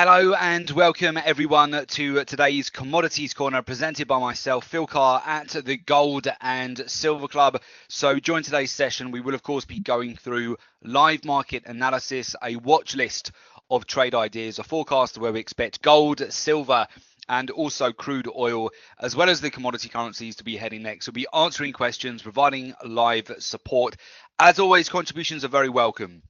Hello and welcome everyone to today's Commodities Corner presented by myself, Phil Carr, at the Gold and Silver Club. So during today's session, we will of course be going through live market analysis, a watch list of trade ideas, a forecast of where we expect gold, silver, and also crude oil, as well as the commodity currencies to be heading next. We'll be answering questions, providing live support. As always, contributions are very welcome.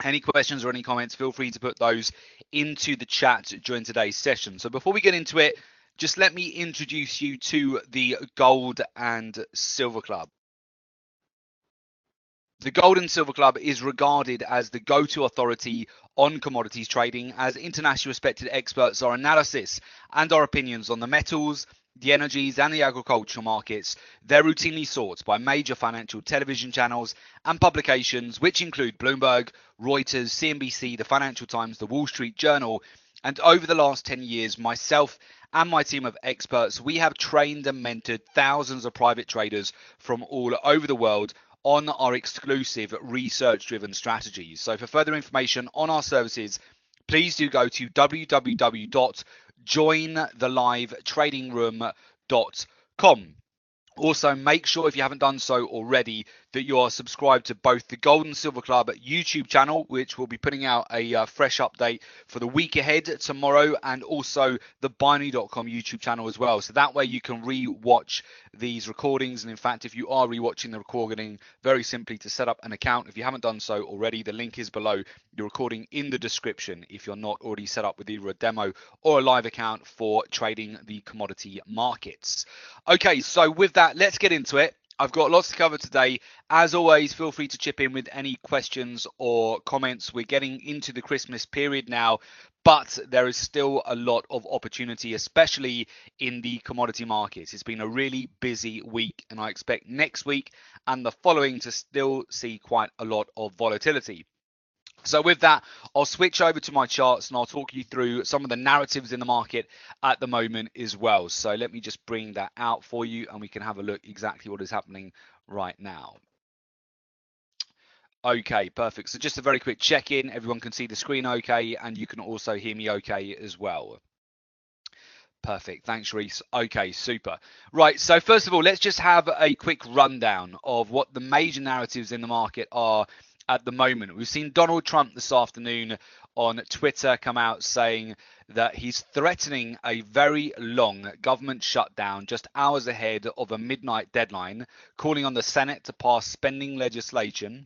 Any questions or any comments, feel free to put those into the chat during today's session. So before we get into it, just let me introduce you to the Gold and Silver Club. The Gold and Silver Club is regarded as the go-to authority on commodities trading, as internationally respected experts our analysis and our opinions on the metals, the energies and the agricultural markets. They're routinely sought by major financial television channels and publications, which include Bloomberg, Reuters, CNBC, the Financial Times, the Wall Street Journal. And over the last 10 years, myself and my team of experts, we have trained and mentored thousands of private traders from all over the world on our exclusive research-driven strategies. So for further information on our services, please do go to www.jointhelivetradingroom.com. Also, make sure, if you haven't done so already, that you are subscribed to both the Gold and Silver Club YouTube channel, which will be putting out a fresh update for the week ahead tomorrow, and also the Binary.com YouTube channel as well. So that way you can re-watch these recordings. And in fact, if you are re-watching the recording, very simply to set up an account. If you haven't done so already, the link is below the recording in the description if you're not already set up with either a demo or a live account for trading the commodity markets. Okay, so with that, let's get into it. I've got lots to cover today. As always, feel free to chip in with any questions or comments. We're getting into the Christmas period now, but there is still a lot of opportunity, especially in the commodity markets. It's been a really busy week, and I expect next week and the following to still see quite a lot of volatility. So with that, I'll switch over to my charts and I'll talk you through some of the narratives in the market at the moment as well. So let me just bring that out for you and we can have a look exactly what is happening right now. Okay, perfect. So just a very quick check-in. Everyone can see the screen okay, and you can also hear me okay as well. Perfect. Thanks, Reese. Okay, super. Right, so first of all, let's just have a quick rundown of what the major narratives in the market are at the moment. We've seen Donald Trump this afternoon on Twitter come out saying that he's threatening a very long government shutdown just hours ahead of a midnight deadline, calling on the Senate to pass spending legislation,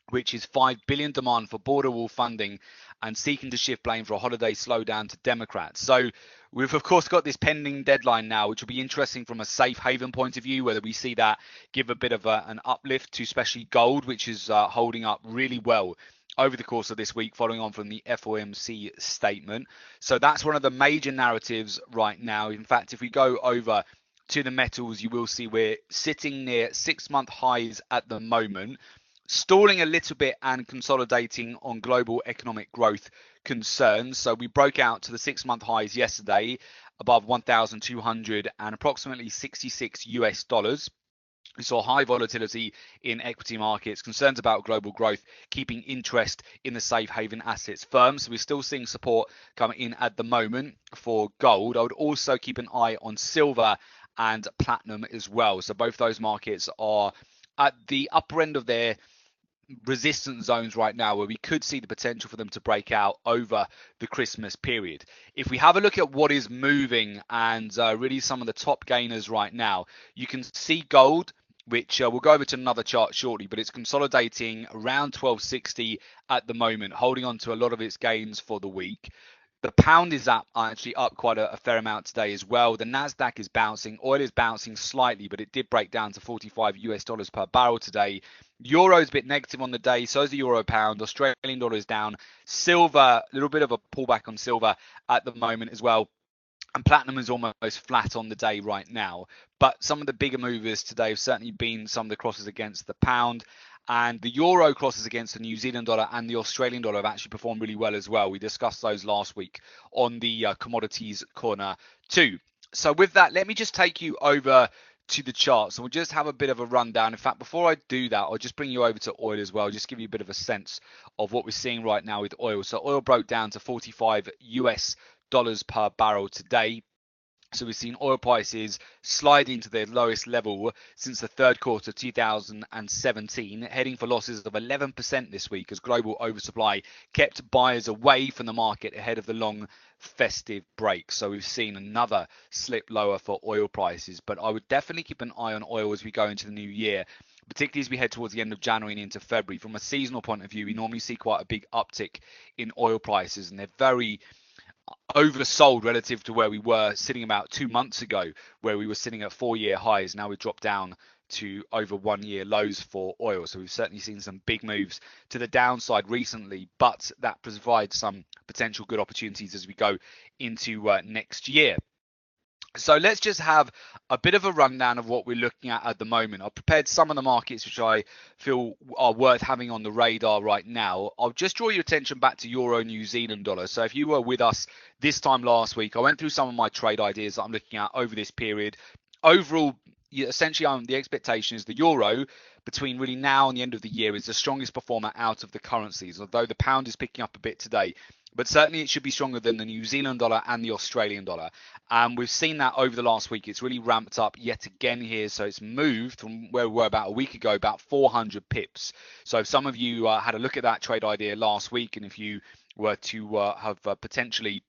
which is $5 billion demand for border wall funding, and seeking to shift blame for a holiday slowdown to Democrats. So we've of course got this pending deadline now, which will be interesting from a safe haven point of view, whether we see that give a bit of an uplift to especially gold, which is holding up really well over the course of this week, following on from the FOMC statement. So that's one of the major narratives right now. In fact, if we go over to the metals, you will see we're sitting near 6-month highs at the moment, stalling a little bit and consolidating on global economic growth concerns. So we broke out to the 6-month highs yesterday above 1,200 and approximately $66. We saw high volatility in equity markets, concerns about global growth, keeping interest in the safe haven assets firm. So we're still seeing support coming in at the moment for gold. I would also keep an eye on silver and platinum as well. So both those markets are at the upper end of their resistance zones right now, where we could see the potential for them to break out over the Christmas period. If we have a look at what is moving and really some of the top gainers right now, you can see gold, which we'll go over to another chart shortly, but it's consolidating around 1260 at the moment, holding on to a lot of its gains for the week. The pound is actually up quite a fair amount today as well. The Nasdaq is bouncing. Oil is bouncing slightly, but it did break down to $45 per barrel today. Euro is a bit negative on the day, so is the euro pound. Australian dollar is down. Silver, a little bit of a pullback on silver at the moment as well. And platinum is almost flat on the day right now. But some of the bigger movers today have certainly been some of the crosses against the pound. And the euro crosses against the New Zealand dollar and the Australian dollar have actually performed really well as well. We discussed those last week on the Commodities Corner too. So with that, let me just take you over to the charts, and we'll just have a bit of a rundown. In fact, before I do that, I'll just bring you over to oil as well, just give you a bit of a sense of what we're seeing right now with oil. So oil broke down to 45 US dollars per barrel today. So we've seen oil prices sliding to their lowest level since the third quarter of 2017, heading for losses of 11% this week as global oversupply kept buyers away from the market ahead of the long festive break. So we've seen another slip lower for oil prices, but I would definitely keep an eye on oil as we go into the new year, particularly as we head towards the end of January and into February. From a seasonal point of view, we normally see quite a big uptick in oil prices, and they're very oversold relative to where we were sitting about 2 months ago, where we were sitting at 4-year highs. Now we've dropped down to over 1-year lows for oil. So we've certainly seen some big moves to the downside recently, but that provides some potential good opportunities as we go into next year. So let's just have a bit of a rundown of what we're looking at the moment. I've prepared some of the markets which I feel are worth having on the radar right now. I'll just draw your attention back to Euro New Zealand dollar. So if you were with us this time last week, I went through some of my trade ideas that I'm looking at over this period. Overall, essentially, the expectation is the euro between really now and the end of the year is the strongest performer out of the currencies, although the pound is picking up a bit today. But certainly it should be stronger than the New Zealand dollar and the Australian dollar. And we've seen that over the last week. It's really ramped up yet again here. So it's moved from where we were about a week ago, about 400 pips. So if some of you had a look at that trade idea last week, and if you were to have potentially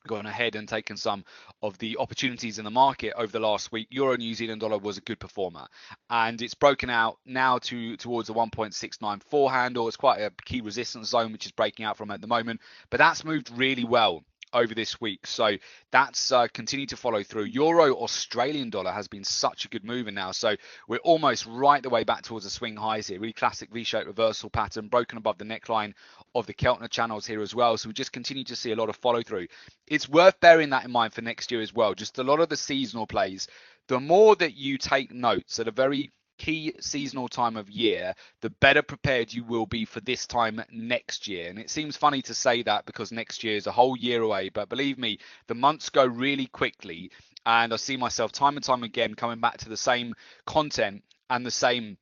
gone ahead and taken some of the opportunities in the market over the last week, Euro New Zealand dollar was a good performer, and it's broken out now towards a 1.694 handle. It's quite a key resistance zone which is breaking out from at the moment, but that's moved really well over this week, so that's continued to follow through. Euro Australian dollar has been such a good mover now, so we're almost right the way back towards the swing highs here. Really classic V-shaped reversal pattern, broken above the neckline of the Keltner channels here as well, so we just continue to see a lot of follow through. It's worth bearing that in mind for next year as well. Just a lot of the seasonal plays, the more that you take notes at a very key seasonal time of year, the better prepared you will be for this time next year. And it seems funny to say that because next year is a whole year away, but believe me, the months go really quickly, and I see myself time and time again coming back to the same content and the same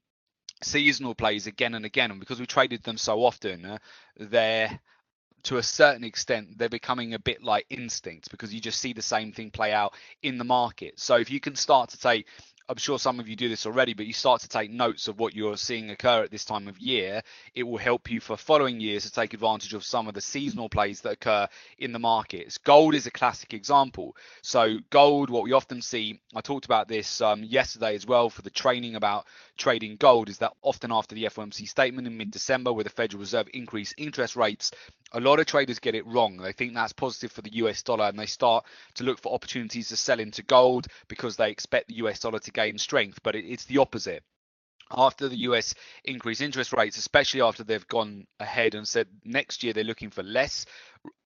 seasonal plays again and again. And because we traded them so often, they're to a certain extent, they're becoming a bit like instinct, because you just see the same thing play out in the market. So if you can start to take, I'm sure some of you do this already, but you start to take notes of what you're seeing occur at this time of year, it will help you for following years to take advantage of some of the seasonal plays that occur in the markets. Gold is a classic example. So gold, what we often see, I talked about this yesterday as well for the training about trading gold, is that often after the FOMC statement in mid-December, where the Federal Reserve increased interest rates, a lot of traders get it wrong. They think that's positive for the US dollar, and they start to look for opportunities to sell into gold because they expect the US dollar to gain strength, but it's the opposite. After the US increase interest rates, especially after they've gone ahead and said next year they're looking for less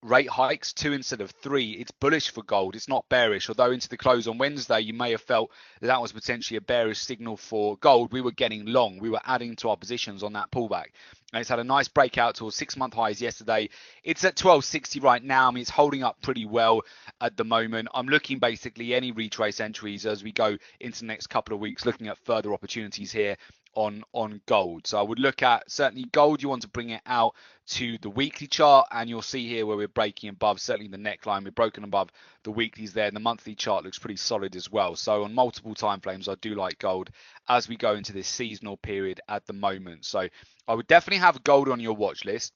rate hikes, 2 instead of 3, it's bullish for gold. It's not bearish. Although into the close on Wednesday, you may have felt that was potentially a bearish signal for gold. We were getting long. We were adding to our positions on that pullback. And it's had a nice breakout towards 6-month highs yesterday. It's at 1260 right now. I mean, it's holding up pretty well at the moment. I'm looking basically any retrace entries as we go into the next couple of weeks, looking at further opportunities here on gold. So I would look at certainly gold. You want to bring it out to the weekly chart, and you'll see here where we're breaking above certainly the neckline. We're broken above the weeklies there, and the monthly chart looks pretty solid as well. So on multiple time frames, I do like gold as we go into this seasonal period at the moment. So I would definitely have gold on your watch list.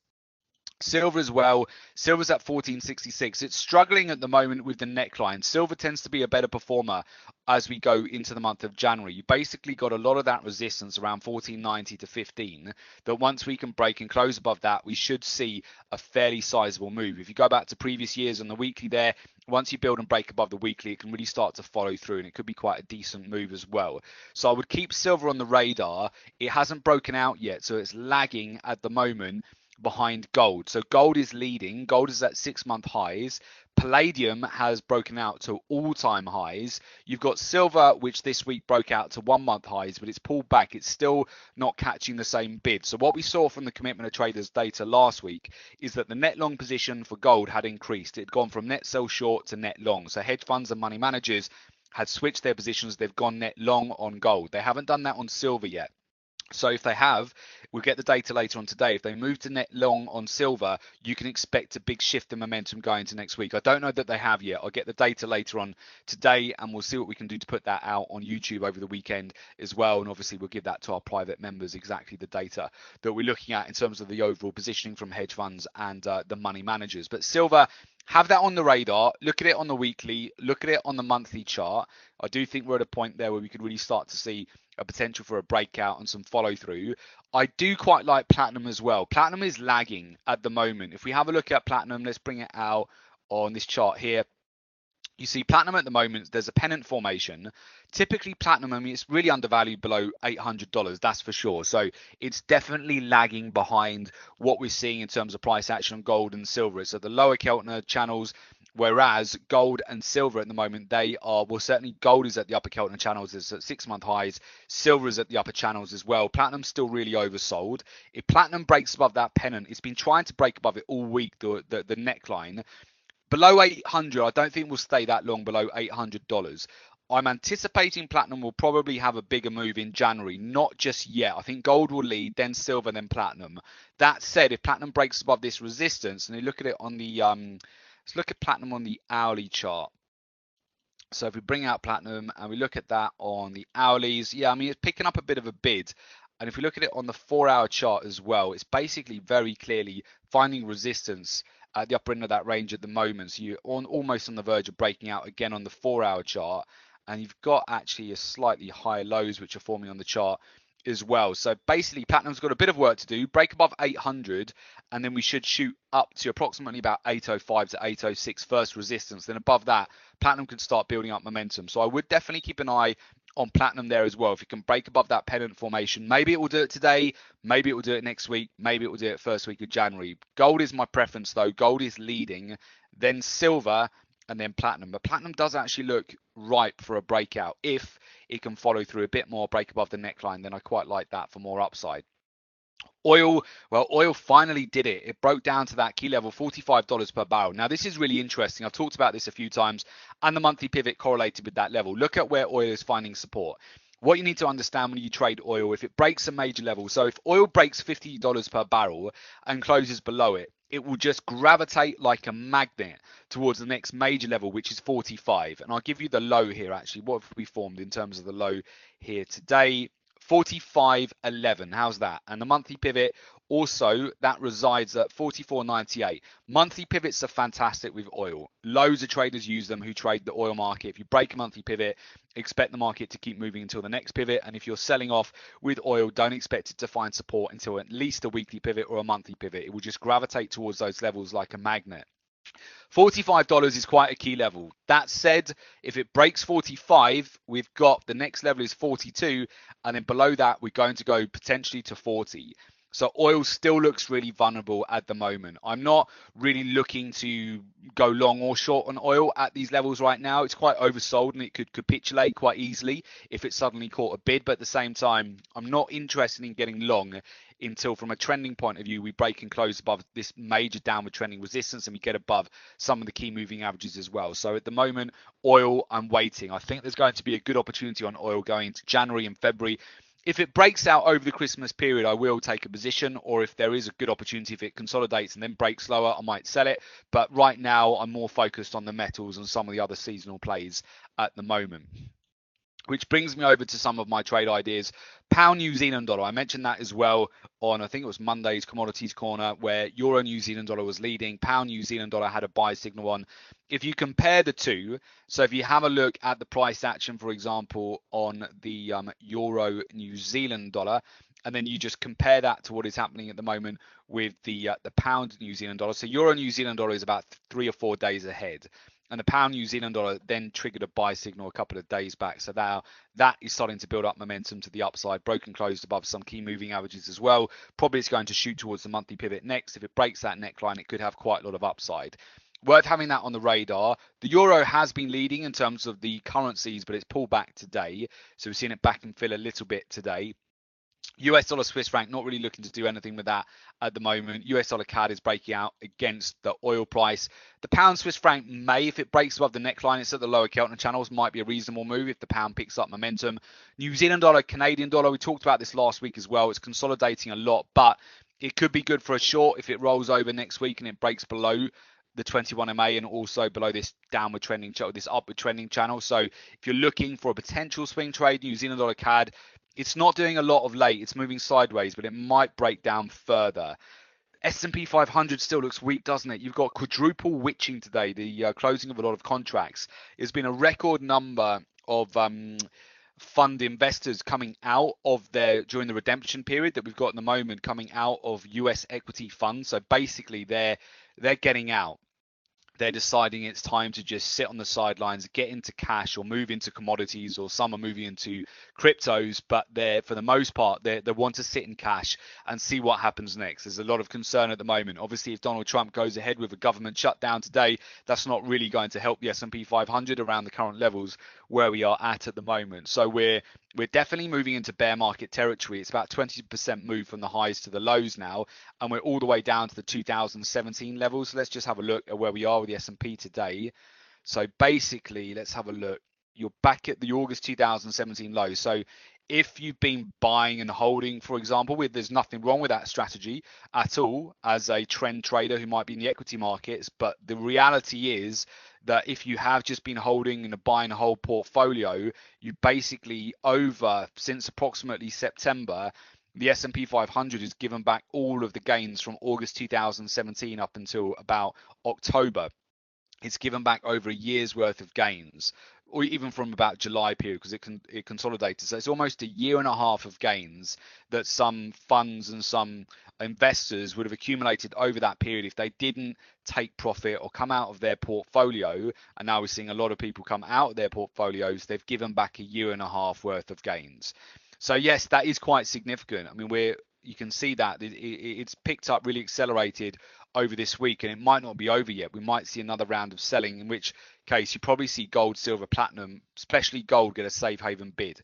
Silver as well. Silver's at 1466. It's struggling at the moment with the neckline. Silver tends to be a better performer as we go into the month of January. You basically got a lot of that resistance around 1490 to 15, that once we can break and close above that, we should see a fairly sizable move. If you go back to previous years on the weekly there, once you build and break above the weekly, it can really start to follow through, and it could be quite a decent move as well. So I would keep silver on the radar. It hasn't broken out yet, so it's lagging at the moment behind gold. So gold is leading. Gold is at 6-month highs. Palladium has broken out to all-time highs. You've got silver, which this week broke out to 1-month highs, but it's pulled back. It's still not catching the same bid. So what we saw from the Commitment of Traders data last week is that the net long position for gold had increased. It had gone from net sell short to net long. So hedge funds and money managers had switched their positions. They've gone net long on gold. They haven't done that on silver yet. So if they have, we'll get the data later on today. If they move to net long on silver, you can expect a big shift in momentum going into next week. I don't know that they have yet. I'll get the data later on today, and we'll see what we can do to put that out on YouTube over the weekend as well. And obviously, we'll give that to our private members, exactly the data that we're looking at in terms of the overall positioning from hedge funds and the money managers. But silver, have that on the radar. Look at it on the weekly. Look at it on the monthly chart. I do think we're at a point there where we could really start to see a potential for a breakout and some follow through. I do quite like platinum as well. Platinum is lagging at the moment. If we have a look at platinum, let's bring it out on this chart here. You see platinum at the moment, there's a pennant formation. Typically platinum, I mean, it's really undervalued below $800, that's for sure. So it's definitely lagging behind what we're seeing in terms of price action on gold and silver. So the lower Keltner channels, whereas gold and silver at the moment, they are, well, certainly gold is at the upper Keltner channels, it's at 6-month highs. Silver is at the upper channels as well. Platinum's still really oversold. If platinum breaks above that pennant, it's been trying to break above it all week, the neckline. Below 800, I don't think we'll stay that long below $800. I'm anticipating platinum will probably have a bigger move in January, not just yet. I think gold will lead, then silver, then platinum. That said, if platinum breaks above this resistance, and you look at it on the, let's look at platinum on the hourly chart. So if we bring out platinum and we look at that on the hourlies, yeah, I mean, it's picking up a bit of a bid. And if we look at it on the 4-hour chart as well, it's basically very clearly finding resistance at the upper end of that range at the moment. So you're almost on the verge of breaking out again on the 4-hour chart. And you've got actually a slightly higher lows which are forming on the chart as well. So basically platinum's got a bit of work to do, break above 800, and then we should shoot up to approximately about 805 to 806 first resistance. Then above that, platinum can start building up momentum. So I would definitely keep an eye on platinum there as well. If it can break above that pennant formation, maybe it will do it today, maybe it will do it next week, maybe it will do it first week of January. Gold is my preference though. Gold is leading, then silver, and then platinum. But platinum does actually look ripe for a breakout. If it can follow through a bit more, break above the neckline, then I quite like that for more upside. Oil, well, oil finally did it. It broke down to that key level, $45 per barrel. Now, this is really interesting. I've talked about this a few times, and the monthly pivot correlated with that level. Look at where oil is finding support. What you need to understand when you trade oil, if it breaks a major level, so if oil breaks $50 per barrel and closes below it, it will just gravitate like a magnet towards the next major level, which is 45. And I'll give you the low here, actually. What have we formed in terms of the low here today? 45.11. How's that? And the monthly pivot also, that resides at 44.98. Monthly pivots are fantastic with oil. Loads of traders use them who trade the oil market. If you break a monthly pivot, expect the market to keep moving until the next pivot. And if you're selling off with oil, don't expect it to find support until at least a weekly pivot or a monthly pivot. It will just gravitate towards those levels like a magnet. $45 is quite a key level. That said, if it breaks 45, we've got the next level is 42, and then below that we're going to go potentially to 40. So oil still looks really vulnerable at the moment. I'm not really looking to go long or short on oil at these levels right now. It's quite oversold and it could capitulate quite easily if it suddenly caught a bid. But at the same time, I'm not interested in getting long until, from a trending point of view, we break and close above this major downward trending resistance and we get above some of the key moving averages as well. So at the moment, oil, I'm waiting. I think there's going to be a good opportunity on oil going into January and February. If it breaks out over the Christmas period, I will take a position, or if there is a good opportunity, if it consolidates and then breaks lower, I might sell it. But right now, I'm more focused on the metals and some of the other seasonal plays at the moment. Which brings me over to some of my trade ideas. Pound New Zealand dollar. I mentioned that as well on, I think it was Monday's Commodities Corner, where Euro New Zealand dollar was leading. Pound New Zealand dollar had a buy signal on. If you compare the two, so if you have a look at the price action, for example, on the Euro New Zealand dollar, and then you just compare that to what is happening at the moment with the pound New Zealand dollar. So Euro New Zealand dollar is about 3 or 4 days ahead. And the pound New Zealand dollar then triggered a buy signal a couple of days back. So now that is starting to build up momentum to the upside. Broken closed above some key moving averages as well. Probably it's going to shoot towards the monthly pivot next. If it breaks that neckline, it could have quite a lot of upside. Worth having that on the radar. The euro has been leading in terms of the currencies, but it's pulled back today. So we've seen it back and fill a little bit today. US dollar Swiss franc, not really looking to do anything with that at the moment. US dollar CAD is breaking out against the oil price. The pound Swiss franc may, if it breaks above the neckline, it's at the lower Keltner channels, might be a reasonable move if the pound picks up momentum. New Zealand dollar, Canadian dollar, we talked about this last week as well. It's consolidating a lot, but it could be good for a short if it rolls over next week and it breaks below the 21 MA and also below this downward trending channel, this upward trending channel. So if you're looking for a potential swing trade, New Zealand dollar CAD, it's not doing a lot of late. It's moving sideways, but it might break down further. S&P 500 still looks weak, doesn't it? You've got quadruple witching today, the closing of a lot of contracts. It's been a record number of fund investors coming out of during the redemption period that we've got at the moment, coming out of US equity funds. So basically, they're getting out. They're deciding it's time to just sit on the sidelines, get into cash or move into commodities, or some are moving into cryptos, but they're, for the most part, they want to sit in cash and see what happens next. There's a lot of concern at the moment. Obviously, if Donald Trump goes ahead with a government shutdown today, that's not really going to help the S&P 500 around the current levels where we are at the moment. So we're definitely moving into bear market territory. It's about 20% move from the highs to the lows now, and we're all the way down to the 2017 levels. So let's just have a look at where we are with the S&P today. So basically, let's have a look. You're back at the August 2017 low. So if you've been buying and holding, for example, there's nothing wrong with that strategy at all as a trend trader who might be in the equity markets. But the reality is that if you have just been holding and buying a whole portfolio, you basically since approximately September, the S&P 500 has given back all of the gains from August 2017 up until about October. It's given back over a year's worth of gains, or even from about July period, because it consolidated. So it's almost a year and a half of gains that some funds and some investors would have accumulated over that period if they didn't take profit or come out of their portfolio. And now we're seeing a lot of people come out of their portfolios. They've given back a year and a half worth of gains. So yes, that is quite significant. I mean, you can see that it's picked up, really accelerated over this week, and it might not be over yet. We might see another round of selling, in which case you probably see gold, silver, platinum, especially gold, get a safe haven bid.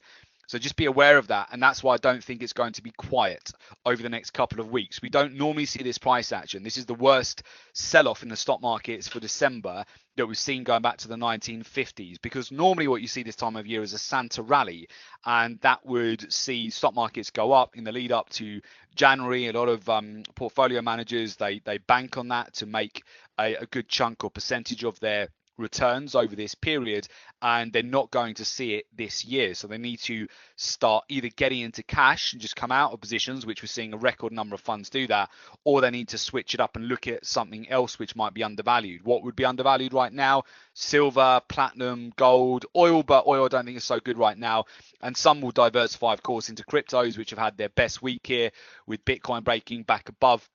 So just be aware of that, and that's why I don't think it's going to be quiet over the next couple of weeks. We don't normally see this price action. This is the worst sell-off in the stock markets for December that we've seen going back to the 1950s, because normally what you see this time of year is a Santa rally, and that would see stock markets go up in the lead up to January. A lot of portfolio managers, they bank on that to make a good chunk or percentage of their returns over this period, and they're not going to see it this year. So they need to start either getting into cash and just come out of positions, which we're seeing a record number of funds do that, or they need to switch it up and look at something else which might be undervalued. What would be undervalued right now? Silver, platinum, gold, oil, but oil I don't think is so good right now. And some will diversify, of course, into cryptos, which have had their best week here, with Bitcoin breaking back above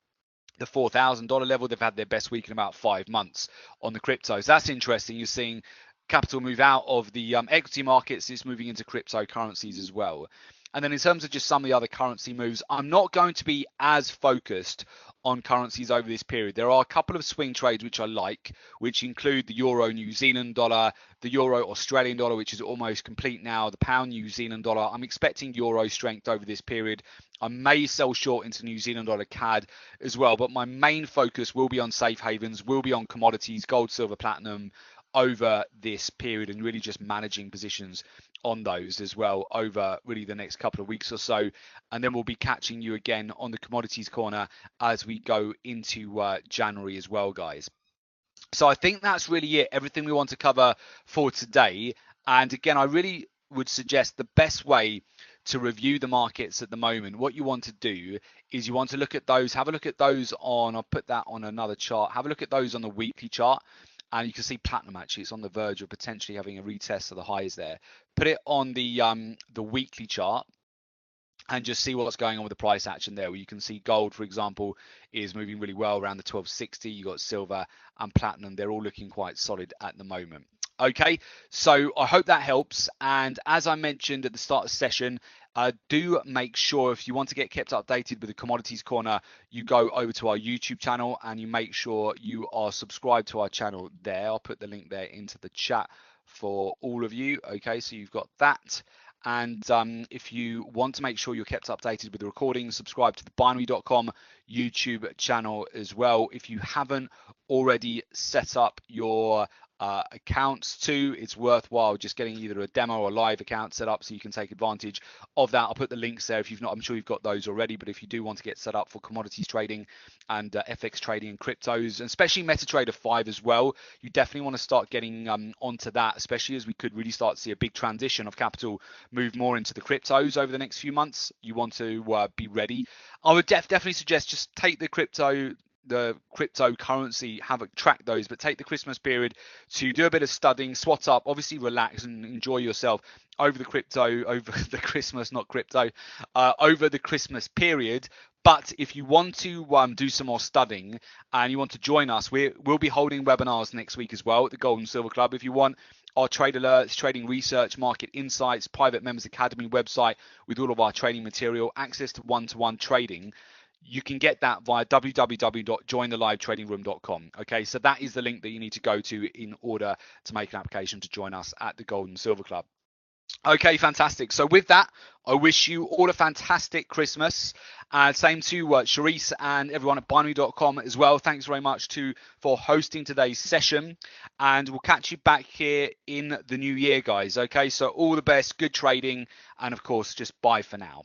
the $4,000 level. They've had their best week in about 5 months on the cryptos. That's interesting. You're seeing capital move out of the equity markets. It's moving into cryptocurrencies as well. And then in terms of just some of the other currency moves, I'm not going to be as focused on currencies over this period. There are a couple of swing trades which I like, which include the Euro New Zealand dollar, the Euro Australian dollar, which is almost complete now, the Pound New Zealand dollar. I'm expecting Euro strength over this period. I may sell short into New Zealand dollar CAD as well, but my main focus will be on safe havens, will be on commodities, gold, silver, platinum, over this period, and really just managing positions on those as well over really the next couple of weeks or so. And then we'll be catching you again on the commodities corner as we go into January as well, guys. So I think that's really it, everything we want to cover for today. And again, I really would suggest the best way to review the markets at the moment, what you want to do is you want to look at those, have a look at those on, I'll put that on another chart, have a look at those on the weekly chart. And you can see platinum actually, it's on the verge of potentially having a retest of the highs there. Put it on the weekly chart and just see what's going on with the price action there, where you can see gold, for example, is moving really well around the 1260. You got silver and platinum. They're all looking quite solid at the moment. Okay, so I hope that helps. And as I mentioned at the start of the session, do make sure if you want to get kept updated with the Commodities Corner, you go over to our YouTube channel and you make sure you are subscribed to our channel there. I'll put the link there into the chat for all of you. Okay, so you've got that. And if you want to make sure you're kept updated with the recordings, subscribe to the binary.com YouTube channel as well. If you haven't already set up your accounts too, it's worthwhile just getting either a demo or a live account set up so you can take advantage of that. I'll put the links there if you've not. I'm sure you've got those already, but if you do want to get set up for commodities trading and FX trading and cryptos, and especially MetaTrader 5 as well, you definitely want to start getting onto that, especially as we could really start to see a big transition of capital move more into the cryptos over the next few months. You want to be ready. I would definitely suggest just take the cryptocurrency, track those, but take the Christmas period to do a bit of studying, swat up, obviously relax and enjoy yourself over the Christmas period. But if you want to do some more studying and you want to join us, we'll be holding webinars next week as well at the Gold and Silver Club. If you want our trade alerts, trading research, market insights, private members academy website with all of our training material, access to one-to-one trading, you can get that via www.jointhelivetradingroom.com. Okay, so that is the link that you need to go to in order to make an application to join us at the Gold and Silver Club. Okay, fantastic. So with that, I wish you all a fantastic Christmas. Same to Charisse and everyone at binary.com as well. Thanks very much for hosting today's session. And we'll catch you back here in the new year, guys. Okay, so all the best, good trading, and of course, just bye for now.